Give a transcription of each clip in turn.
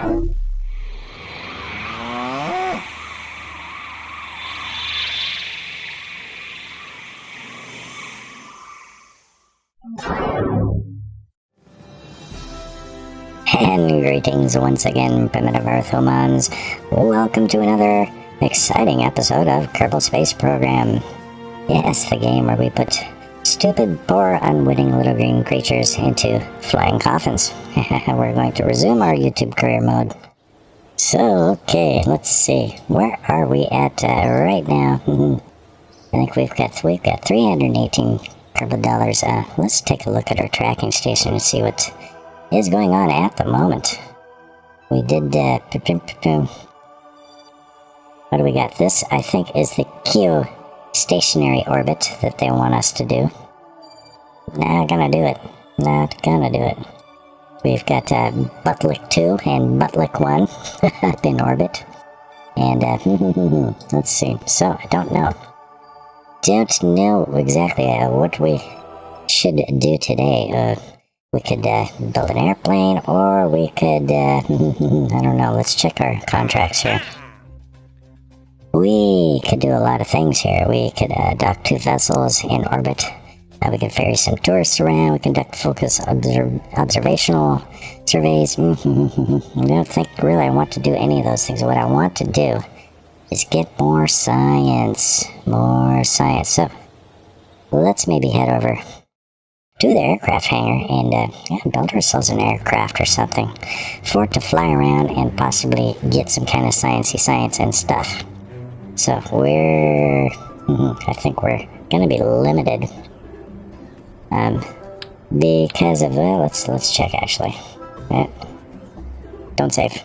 And greetings once again, primitive Earth humans. Welcome to another exciting episode of Kerbal Space Program. Yes, the game where we put stupid, poor, unwitting little green creatures into flying coffins. We're going to resume our YouTube career mode. So, okay, let's see. Where are we at right now? I think we've got 318 Kerbal dollars. Let's take a look at our tracking station and see what is going on at the moment. We did what do we got? This I think is the Q stationary orbit that they want us to do. Not gonna do it. Not gonna do it. We've got Butlick 2 and Butlick 1 up in orbit. And let's see. So I don't know exactly what we should do today. We could build an airplane, or we could, I don't know, let's check our contracts here. We could do a lot of things here. We could dock 2 vessels in orbit. We could ferry some tourists around. We conduct focus observational surveys. I don't think really I want to do any of those things. What I want to do is get more science. More science. So, let's maybe head over to the aircraft hangar and build ourselves an aircraft or something for it to fly around and possibly get some kind of sciencey science and stuff. So I think we're gonna be limited because of let's check actually. Don't save.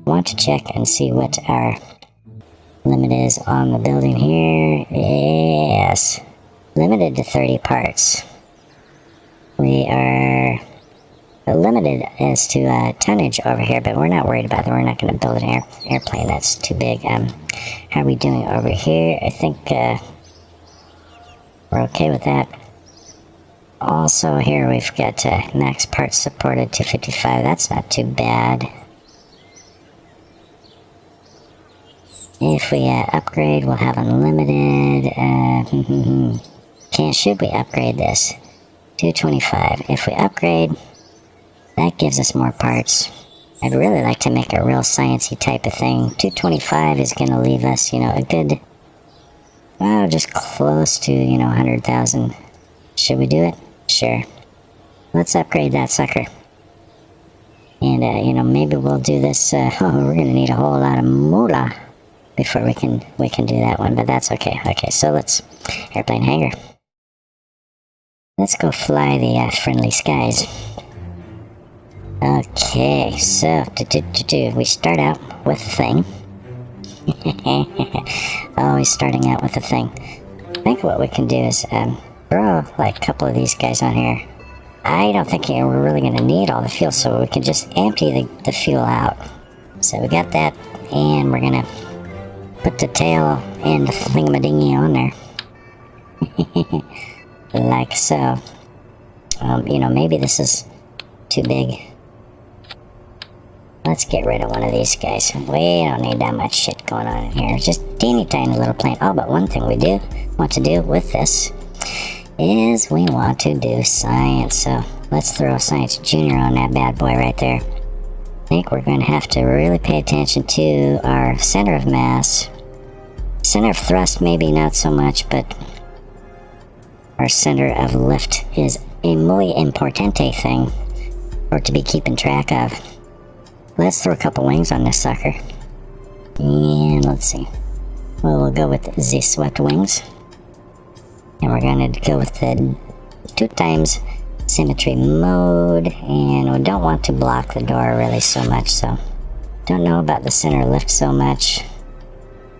Want to check and see what our limit is on the building here. Yes. Limited to 30 parts. We are limited as to tonnage over here, but we're not worried about that. We're not going to build an airplane that's too big. How are we doing over here? I think we're okay with that. Also here we've got max parts supported 255. That's not too bad. If we upgrade, we'll have unlimited. Should we upgrade this? 225. If we upgrade, that gives us more parts. I'd really like to make a real sciencey type of thing. 225 is going to leave us, a good, well, just close to, 100,000. Should we do it? Sure. Let's upgrade that sucker. And, maybe we'll do this, we're going to need a whole lot of moolah before we can do that one, but that's okay. Okay, so let's, airplane hangar. Let's go fly the friendly skies. Okay, so we start out with a thing. Always starting out with a thing. I think what we can do is throw like a couple of these guys on here. I don't think we're really going to need all the fuel, so we can just empty the fuel out. So we got that, and we're going to put the tail and the thingamadingy on there. Like so. Maybe this is too big. Let's get rid of one of these guys. We don't need that much shit going on in here. Just teeny tiny little plane. Oh, but one thing we do want to do with this is we want to do science. So let's throw Science Junior on that bad boy right there. I think we're going to have to really pay attention to our center of mass. Center of thrust, maybe not so much, but our center of lift is a muy importante thing for it to be keeping track of. Let's throw a couple wings on this sucker. And let's see. Well, we'll go with the swept wings. And we're going to go with the 2 times symmetry mode. And we don't want to block the door really so much, so don't know about the center lift so much.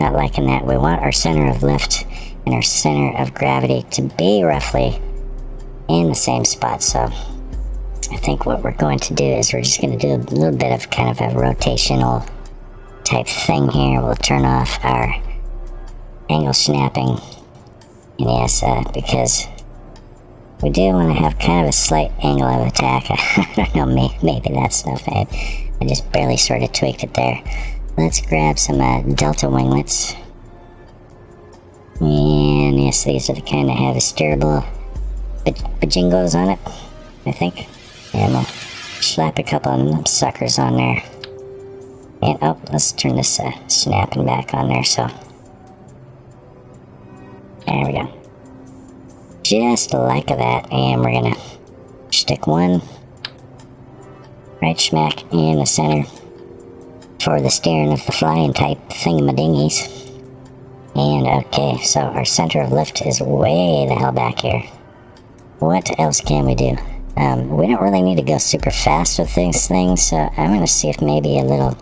Not liking that. We want our center of lift and our center of gravity to be roughly in the same spot. So I think what we're going to do is we're just going to do a little bit of kind of a rotational type thing here. We'll turn off our angle snapping, and yes, because We do want to have kind of a slight angle of attack. I don't know, maybe that's stuff. I just barely sort of tweaked it there. Let's grab some delta winglets. And yes, these are the kind that have a steerable bajingos on it, I think. And we'll slap a couple of them suckers on there. And oh, let's turn this snapping back on there, so. There we go. Just like that, and we're gonna stick one right smack in the center for the steering of the flying type thingamadingies. And okay, so our center of lift is way the hell back here. What else can we do? We don't really need to go super fast with these things, so I'm gonna see if maybe a little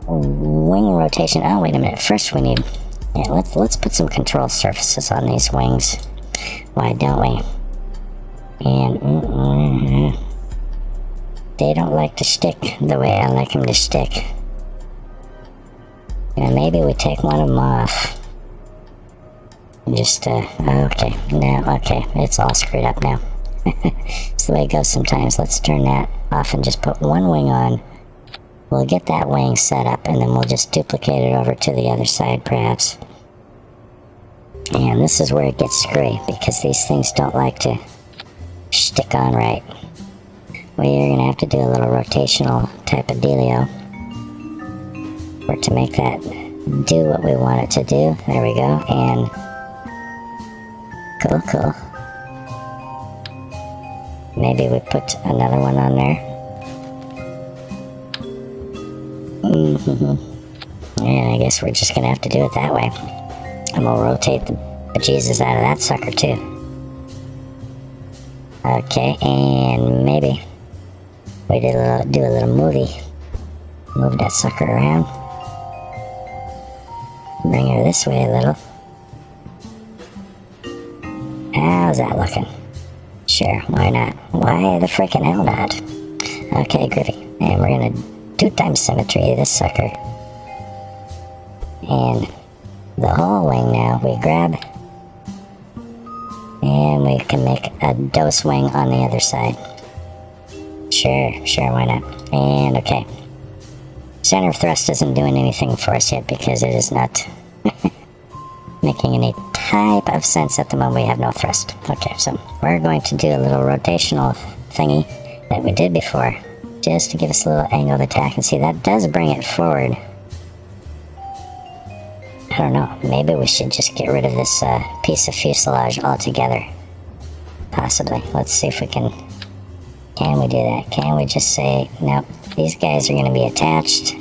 wing rotation. Oh, wait a minute. First we need, yeah, let's put some control surfaces on these wings. Why don't we? And they don't like to stick the way I like them to stick. And maybe we take one of them off. Just okay, now okay, it's all screwed up now. It's the way it goes sometimes. Let's turn that off and just put one wing on. We'll get that wing set up, and then we'll just duplicate it over to the other side, perhaps. And this is where it gets screwy, because these things don't like to stick on right. We're going to have to do a little rotational type of dealio for it to make that do what we want it to do. There we go, and cool. Maybe we put another one on there. Yeah, I guess we're just gonna have to do it that way. And we'll rotate the bejesus out of that sucker too. Okay, and maybe we do a little movie. Move that sucker around. Bring her this way a little. How's that looking? Sure, why not? Why the frickin' hell not? Okay, groovy. And we're gonna 2 times symmetry this sucker. And the whole wing now we grab. And we can make a dose wing on the other side. Sure, why not? And okay. Center of thrust isn't doing anything for us yet because it is not making any type of sense at the moment. We have no thrust. Okay, so we're going to do a little rotational thingy that we did before, just to give us a little angle of attack. And see, that does bring it forward. I don't know, maybe we should just get rid of this piece of fuselage altogether. Possibly. Let's see if we can we do that? Can we just say, nope, these guys are going to be attached.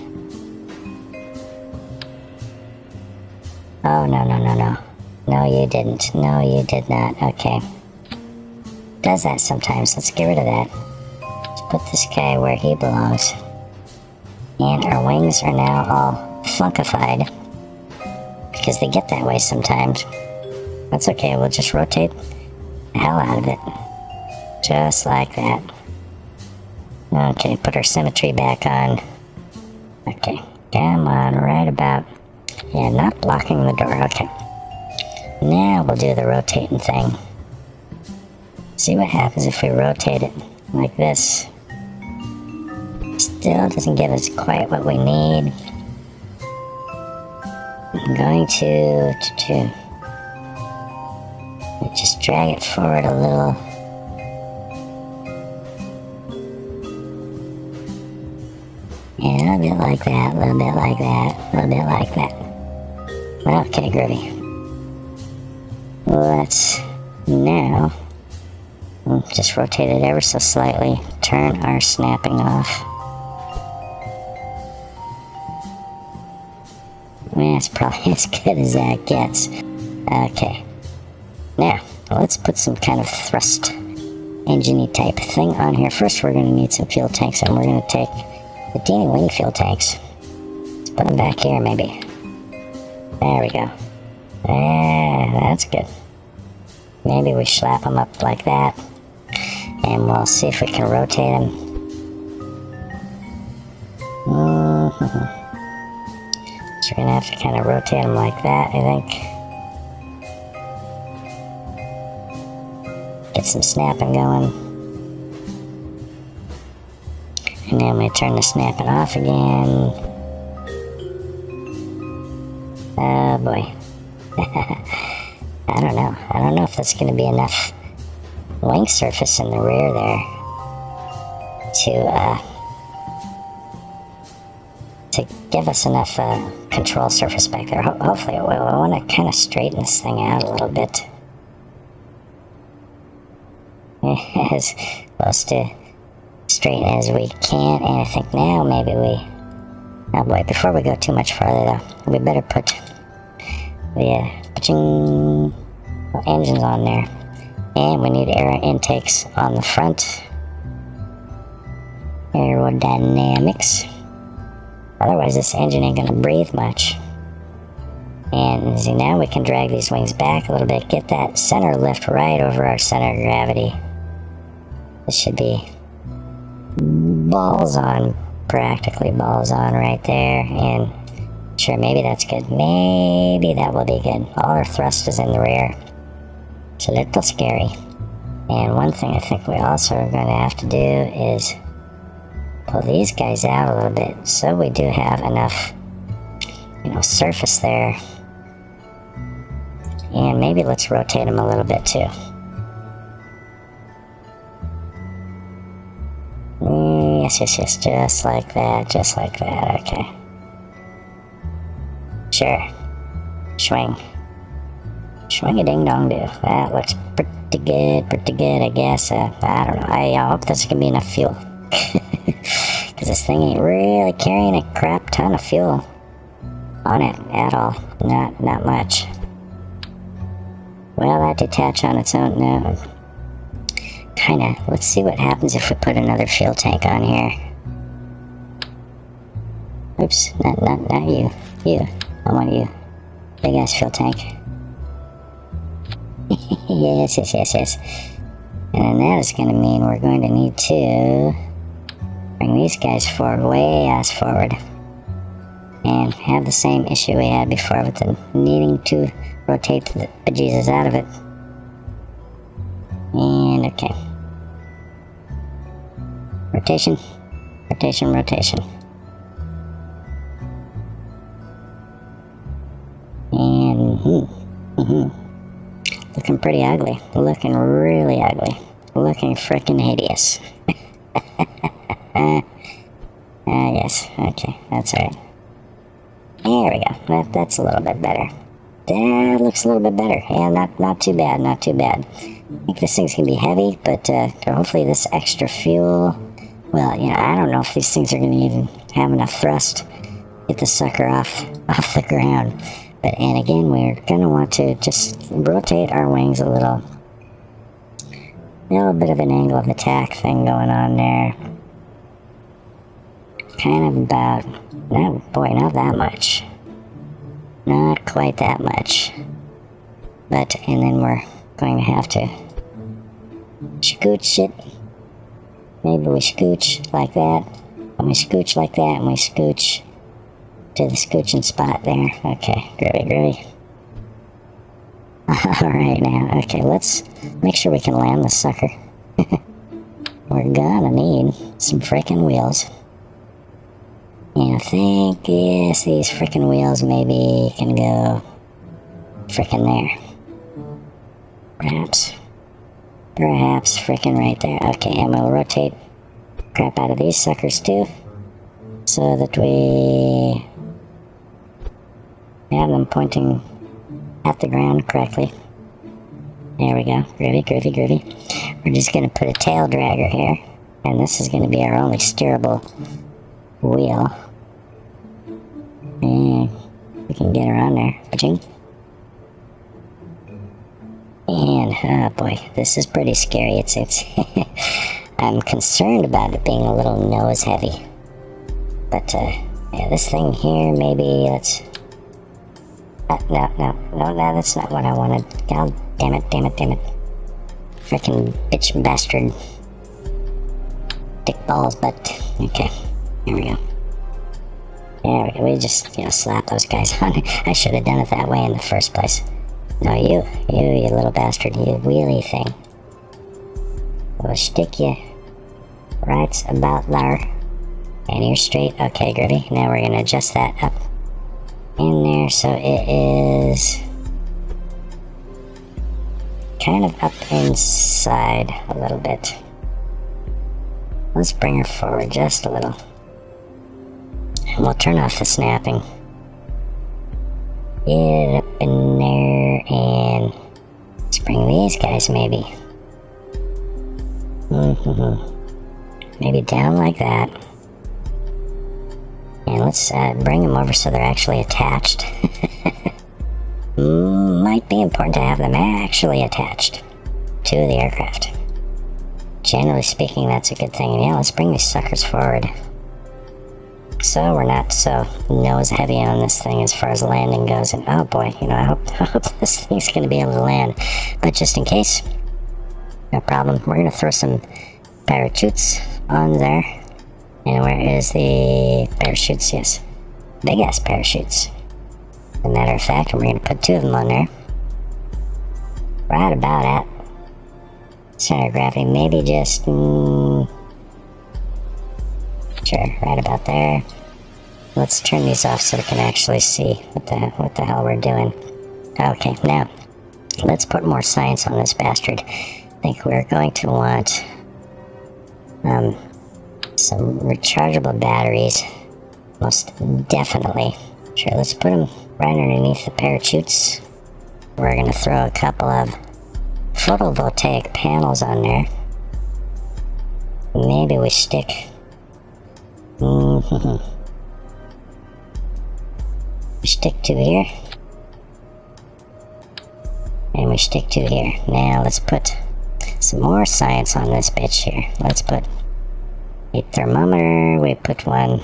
Oh, no. No, you didn't. No, you did not. Okay. Does that sometimes. Let's get rid of that. Let's put this guy where he belongs. And our wings are now all funkified, because they get that way sometimes. That's okay, we'll just rotate the hell out of it. Just like that. Okay, put our symmetry back on. Okay, come on, right about. Yeah, not blocking the door, okay. Now we'll do the rotating thing. See what happens if we rotate it like this. Still doesn't give us quite what we need. I'm going to just drag it forward a little. Yeah, a bit like that, a little bit like that, a little bit like that. Okay, groovy. Let's now just rotate it ever so slightly, turn our snapping off. That's probably as good as that gets. Okay. Now, let's put some kind of thrust engine-y type thing on here. First, we're going to need some fuel tanks, and we're going to take the teeny wing fuel tanks. Let's put them back here, maybe. There we go. That's good. Maybe we slap them up like that, and we'll see if we can rotate them. So we're going to have to kind of rotate them like that, I think. some snapping going. And then we turn the snapping off again. Oh boy. I don't know. I don't know if that's going to be enough wing surface in the rear there to give us enough control surface back there. Hopefully, we want to kind of straighten this thing out a little bit. As close to straighten as we can, and I think now maybe we... Oh boy, before we go too much farther though, we better put the engines on there. And we need air intakes on the front. Aerodynamics. Otherwise this engine ain't gonna breathe much. And see, now we can drag these wings back a little bit, get that center lift right over our center of gravity. This should be balls on, practically balls on right there. And sure, maybe that's good. Maybe that will be good. All our thrust is in the rear. It's a little scary. And one thing I think we also are going to have to do is pull these guys out a little bit so we do have enough, surface there. And maybe let's rotate them a little bit too. Yes, just like that, okay. Sure. Swing-a-ding-dong-do. That looks pretty good, I guess. I don't know, I hope this can be enough fuel. Because this thing ain't really carrying a crap ton of fuel on it at all. Not much. Will that detach on its own? No. Kinda. Let's see what happens if we put another fuel tank on here. Oops, not you. You. I want you. Big ass fuel tank. yes. And then that is going to mean we're going to need to bring these guys forward, way ass forward. And have the same issue we had before with the needing to rotate the bejesus out of it. And okay. Rotation. And looking pretty ugly. Looking really ugly. Looking frickin' hideous. Yes. Okay, that's alright. There we go. That's a little bit better. That looks a little bit better. Yeah, not too bad. I think this thing's gonna be heavy, but hopefully this extra fuel... Well, I don't know if these things are gonna even have enough thrust to get the sucker off the ground. And again, we're gonna want to just rotate our wings a little bit of an angle of attack thing going on there. Kind of about, not that much. Not quite that much. And then we're going to have to scooch it. Maybe we scooch like that, and we scooch like that, and we scooch to the scooching spot there. Okay, groovy. Alright now, okay, let's make sure we can land this sucker. We're gonna need some frickin' wheels. And I think, yes, these frickin' wheels maybe can go frickin' there. Perhaps frickin' right there. Okay, and we'll rotate crap out of these suckers too, so that we have them pointing at the ground correctly. There we go. Groovy. We're just going to put a tail dragger here, and this is going to be our only steerable wheel. And we can get her on there. Ba-ching. And, oh boy, this is pretty scary. It's I'm concerned about it being a little nose heavy. But, yeah, this thing here, maybe let's... No, that's not what I wanted. God damn it. Frickin' bitch bastard. Dick balls, but, okay. There we go. We just, slap those guys on it. I should have done it that way in the first place. No, you little bastard, you wheelie thing. We'll stick you right about there. And you're straight. Okay, groovy. Now we're gonna adjust that up in there so it is kind of up inside a little bit. Let's bring her forward just a little. And we'll turn off the snapping. Get it up in there, and let's bring these guys maybe. Maybe down like that. And let's bring them over so they're actually attached. Might be important to have them actually attached to the aircraft. Generally speaking, that's a good thing. And yeah, let's bring these suckers forward, so we're not so nose heavy on this thing as far as landing goes. And oh boy, you know, I hope this thing's going to be able to land. But just in case, no problem. We're going to throw some parachutes on there. And where is the parachutes? Yes, big ass parachutes. As a matter of fact, we're going to put 2 of them on there. Right about at center of gravity, maybe just sure, right about there. Let's turn these off so we can actually see what the hell we're doing. Okay, now let's put more science on this bastard. I think we're going to want some rechargeable batteries, most definitely. Sure, let's put them right underneath the parachutes. We're gonna throw a couple of photovoltaic panels on there. Maybe we stick we stick 2 here, and we stick 2 here. Now let's put some more science on this bitch here. Let's put a thermometer. We put one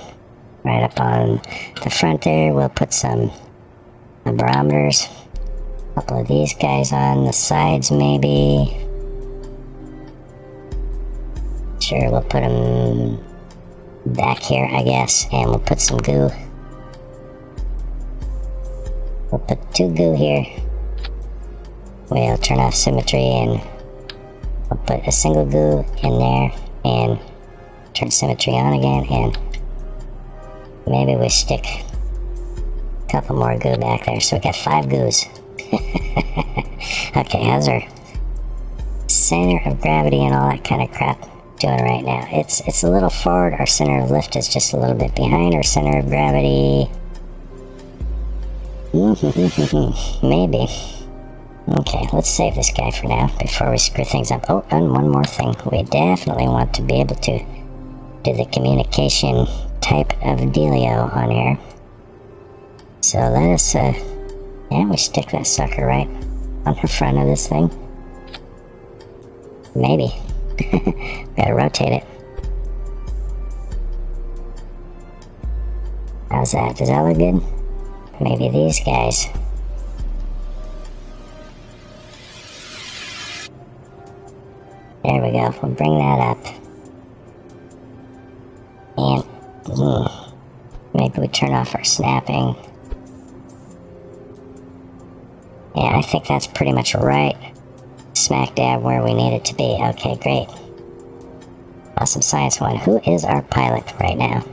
right up on the front there. We'll put some barometers. A couple of these guys on the sides maybe. Sure, we'll put them back here, I guess, and we'll put some goo. We'll put 2 goo here. We'll turn off symmetry, and we'll put a single goo in there, and turn symmetry on again, and maybe we stick a couple more goo back there. So we got 5 goos. Okay, how's our center of gravity and all that kind of crap doing right now? It's a little forward. Our center of lift is just a little bit behind our center of gravity. Maybe. Okay, let's save this guy for now before we screw things up. Oh, and one more thing. We definitely want to be able to do the communication type of dealio on here. So let us, and we stick that sucker right on the front of this thing. Maybe. Gotta rotate it. How's that? Does that look good? Maybe these guys. There we go. We'll bring that up. And maybe we turn off our snapping. Yeah, I think that's pretty much right smack dab where we need it to be. Okay, great. Awesome Science 1. Who is our pilot right now?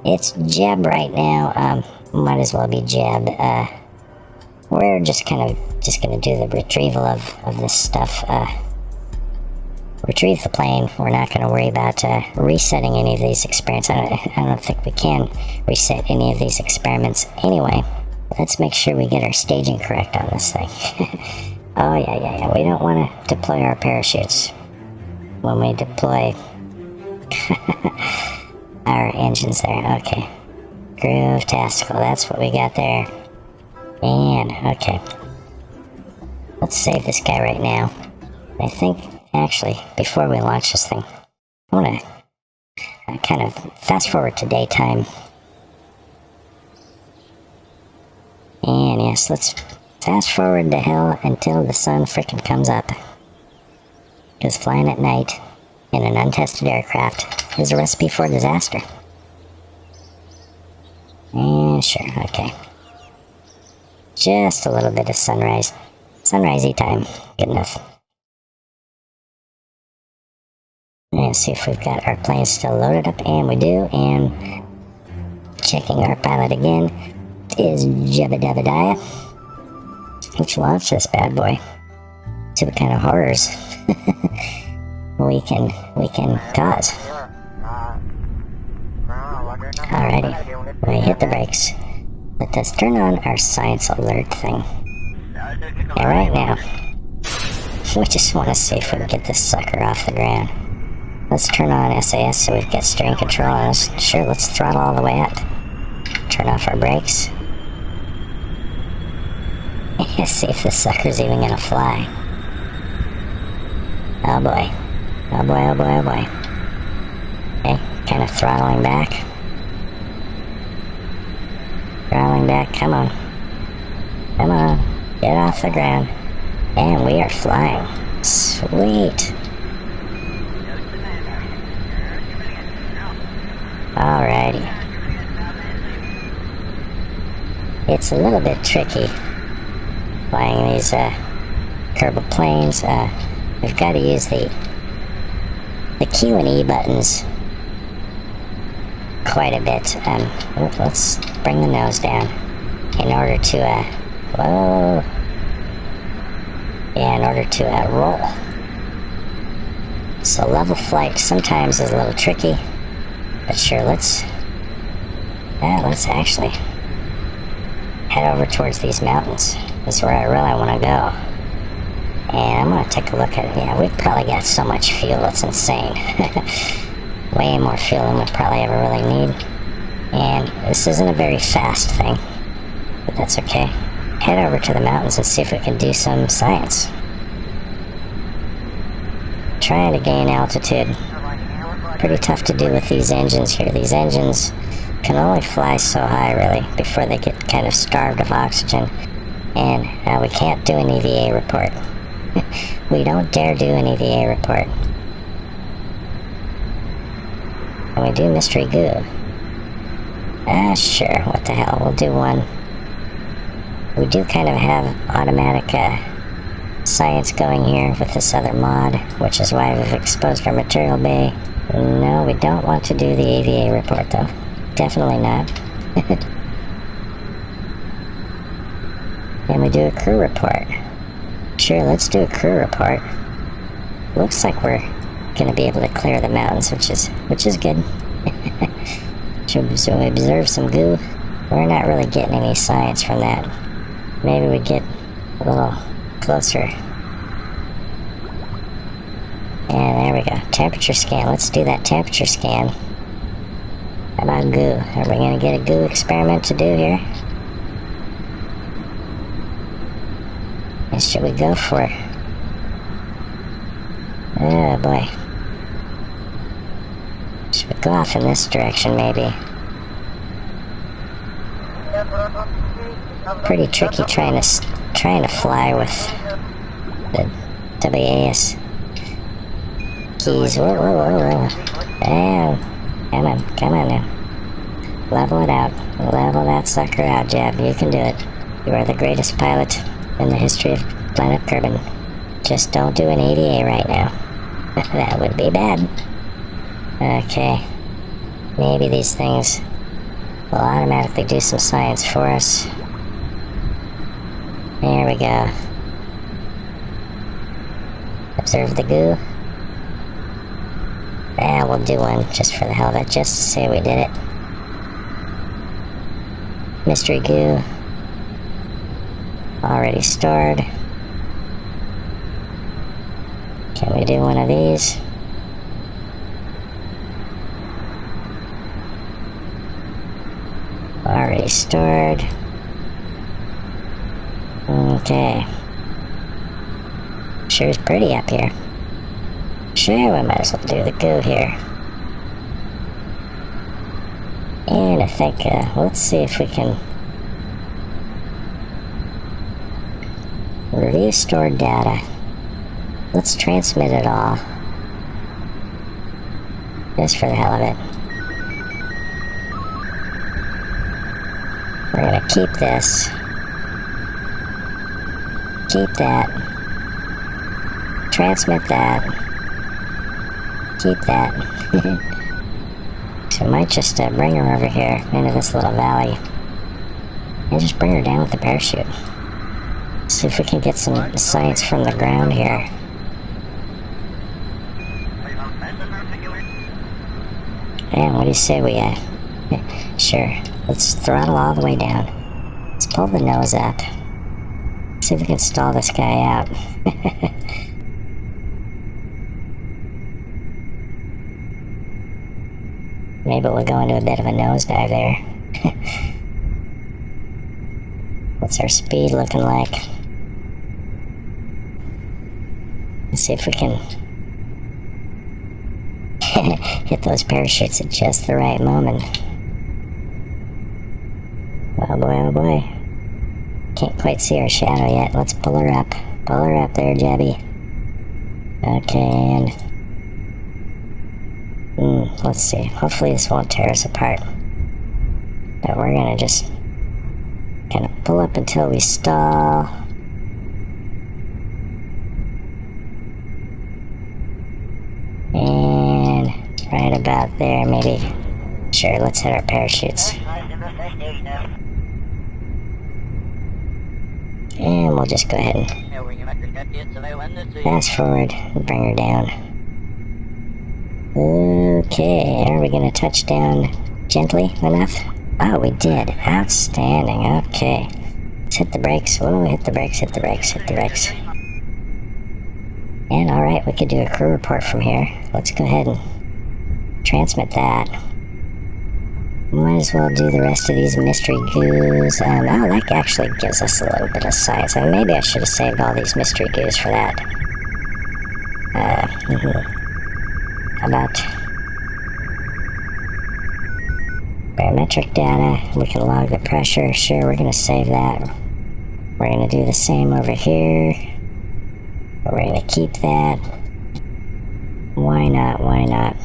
It's Jeb right now. Might as well be Jeb. We're just gonna do the retrieval of this stuff. Retrieve the plane. We're not gonna worry about resetting any of these experiments. I don't think we can reset any of these experiments anyway. Let's make sure we get our staging correct on this thing. Oh yeah. We don't want to deploy our parachutes when we deploy our engines there. Okay. Groove-tastical, that's what we got there. And, okay. Let's save this guy right now. I think, actually, before we launch this thing, I want to kind of fast forward to daytime. And yes, let's fast forward to hell until the sun frickin' comes up. Because flying at night in an untested aircraft is a recipe for disaster. And sure, okay. Just a little bit of sunrise. Sunrisey time. Good enough. And see if we've got our plane still loaded up, and we do. And checking our pilot again is Jebediah, which launched this bad boy. See what kind of horrors we can cause. Alrighty, we hit the brakes. Let us turn on our science alert thing. And right now, we just want to see if we can get this sucker off the ground. Let's turn on SAS so we've got steering control on us. Sure, let's throttle all the way up. Turn off our brakes. See if this sucker's even gonna fly. Oh boy. Oh boy, oh boy, oh boy. Okay, kind of throttling back. Throttling back, come on. Come on, get off the ground. And we are flying. Sweet. Alrighty. It's a little bit tricky flying these Kerbal planes. We've got to use the Q and E buttons quite a bit. Let's bring the nose down in order to whoa. Yeah, in order to roll. So level flight sometimes is a little tricky, but sure, let's actually head over towards these mountains. This is where I really want to go. And I'm going to take a look at it. Yeah, we've probably got so much fuel, it's insane. Way more fuel than we probably ever really need. And this isn't a very fast thing, but that's okay. Head over to the mountains and see if we can do some science. Trying to gain altitude. Pretty tough to do with these engines here. These engines can only fly so high, really, before they get kind of starved of oxygen. And we can't do an EVA report. We don't dare do an EVA report. And we do mystery goo. Sure, what the hell, we'll do one. We do kind of have automatic science going here with this other mod, which is why we've exposed our material bay. No, we don't want to do the EVA report, though. Definitely not. And we do a crew report. Sure, let's do a crew report. Looks like we're gonna be able to clear the mountains, which is good. So we observe some goo. We're not really getting any science from that. Maybe we get a little closer. And there we go. Temperature scan. Let's do that temperature scan. How about goo? Are we gonna get a goo experiment to do here? And should we go for it? Oh boy. Should we go off in this direction maybe? Pretty tricky trying to fly with the WAS keys. Whoa, whoa, whoa, whoa. Damn. Come on now. Level it out. Level that sucker out, Jeb. You can do it. You are the greatest pilot in the history of planet Kerbin. Just don't do an EVA right now. That would be bad. Okay. Maybe these things will automatically do some science for us. There we go. Observe the goo. We'll do one just for the hell of it, just to say we did it. Mystery goo. Already stored. Can we do one of these? Already stored. Okay. Sure is pretty up here. Sure, we might as well do the goo here. And I think, let's see if we can review stored data. Let's transmit it all. Just for the hell of it. We're gonna keep this. Keep that. Transmit that. keep that. So we might just bring her over here into this little valley and just bring her down with the parachute. See if we can get some science from the ground here. And what do you say we, sure, let's throttle all the way down. Let's pull the nose up. See if we can stall this guy out. Maybe we'll go into a bit of a nosedive there. What's our speed looking like? Let's see if we can hit those parachutes at just the right moment. Oh boy, oh boy. Can't quite see our shadow yet. Let's pull her up. Pull her up there, Jebby. Okay, and... let's see. Hopefully this won't tear us apart. But we're gonna just kind of pull up until we stall. And right about there, maybe. Sure, let's hit our parachutes. And we'll just go ahead and fast forward and bring her down. Okay, are we gonna touch down gently enough? Oh, we did. Outstanding. Okay. Let's hit the brakes. Whoa, hit the brakes, hit the brakes, hit the brakes. And alright, we could do a crew report from here. Let's go ahead and transmit that. Might as well do the rest of these mystery goos. Oh, that actually gives us a little bit of science. I mean, maybe I should have saved all these mystery goos for that. How about barometric data? We can log the pressure. Sure, we're going to save that. We're going to do the same over here. We're going to keep that. Why not? Why not?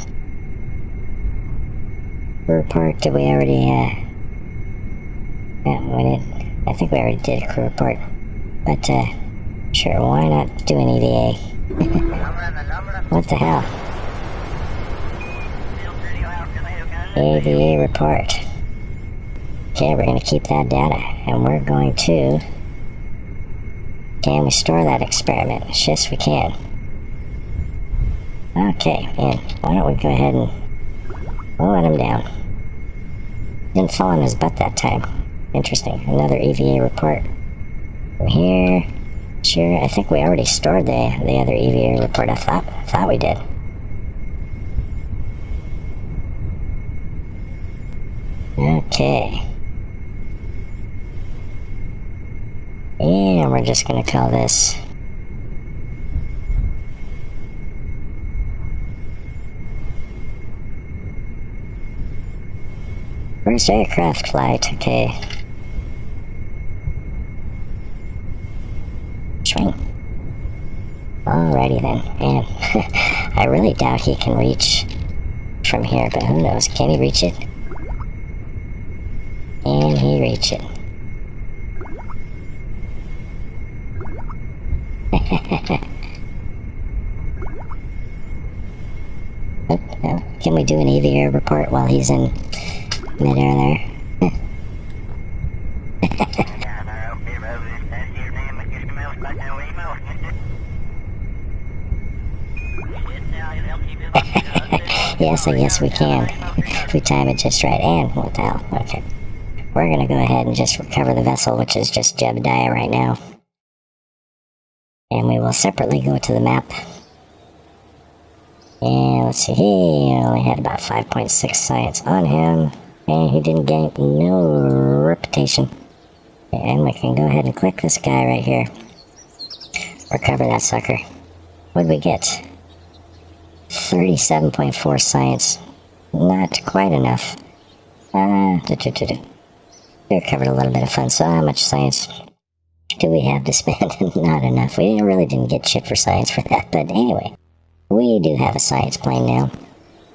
Crew report, did we already, yeah, we did. I think we already did a crew report. But, sure, why not do an EVA? What the hell? EVA report. Okay, we're going to keep that data. And we're going to... Can we store that experiment? Yes, we can. Okay, and why don't we go ahead and... We'll let him down. Didn't fall on his butt that time. Interesting. Another EVA report. From here. Sure, I think we already stored the other EVA report. I thought we did. Okay. And we're just gonna call this... First aircraft flight, okay. Swing. Alrighty then, and I really doubt he can reach from here, but who knows, can he reach it? Can he reach it? Can we do an EVA report while he's in midair there? Yes, I guess we can. If we time it just right. And what the hell? Okay. We're gonna go ahead and just recover the vessel, which is just Jebediah right now. And we will separately go to the map. And let's see, he only had about 5.6 science on him. And he didn't gain no reputation. And we can go ahead and click this guy right here. Recover that sucker. What did we get? 37.4 science. Not quite enough. We recovered a little bit of fun, so how much science do we have to spend? Not enough. We really didn't get shit for science for that, but anyway. We do have a science plane now.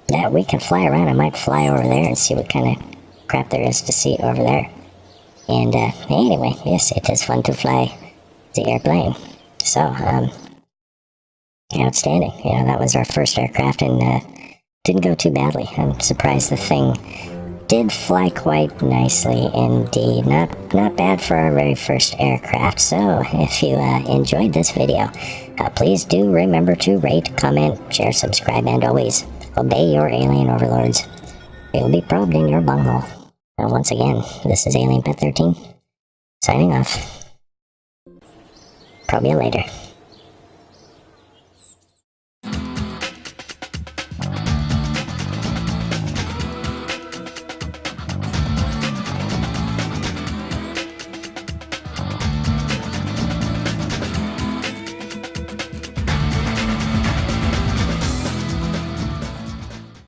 Yeah, we can fly around. I might fly over there and see what kind of crap there is to see over there. And, anyway, yes, it is fun to fly the airplane. So, outstanding. You know, that was our first aircraft in didn't go too badly. I'm surprised the thing did fly quite nicely indeed. Not bad for our very first aircraft. So if you enjoyed this video, please do remember to rate, comment, share, subscribe, and always obey your alien overlords. You'll be probed in your bunghole. And once again, this is AlienPet13, signing off. Probe you later.